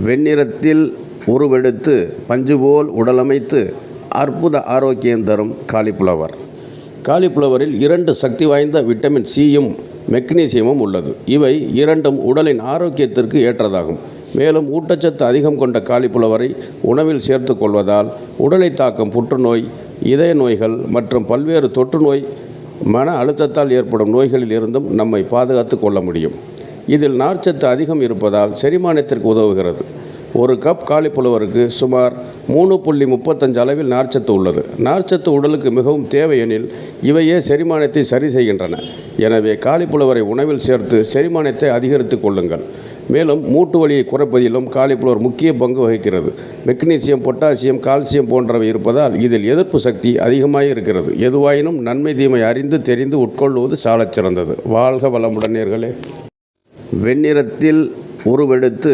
வெண்ணிறத்தில் உருவெடுத்து பஞ்சுபோல் உடலமைத்து அற்புத ஆரோக்கியம் தரும் காலிஃப்ளவர். காலிஃப்ளவரில் 2 சக்தி வாய்ந்த விட்டமின் சியும் மெக்னீசியமும் உள்ளது. இவை இரண்டும் உடலின் ஆரோக்கியத்திற்கு ஏற்றதாகும். மேலும் ஊட்டச்சத்து அதிகம் கொண்ட காலிஃப்ளவரை உணவில் சேர்த்து கொள்வதால் உடலை தாக்கும் புற்றுநோய், இதய நோய்கள் மற்றும் பல்வேறு தொற்றுநோய், மன அழுத்தத்தால் ஏற்படும் நோய்களில் இருந்தும் நம்மை பாதுகாத்து கொள்ள முடியும். இதில் நார்ச்சத்து அதிகம் இருப்பதால் செரிமானத்திற்கு உதவுகிறது. ஒரு கப் காலிஃப்ளவருக்கு சுமார் 3.35 அளவில் நார்ச்சத்து உள்ளது. நார்ச்சத்து உடலுக்கு மிகவும் தேவையெனில் இவையே செரிமானத்தை சரி செய்கின்றன. எனவே காலிஃப்ளவரை உணவில் சேர்த்து செரிமானத்தை அதிகரித்து கொள்ளுங்கள். மேலும் மூட்டு வலியை குறைப்பதிலும் காலிஃப்ளவர் முக்கிய பங்கு வகிக்கிறது. மெக்னீசியம், பொட்டாசியம், கால்சியம் போன்றவை இருப்பதால் இதில் எதிர்ப்பு சக்தி அதிகமாக இருக்கிறது. எதுவாயினும் நன்மை தீமை அறிந்து தெரிந்து உட்கொள்வது சாலச் சிறந்தது. வாழ்க வளமுடன் நேயர்களே. வெண்ணிறத்தில் உருவெடுத்து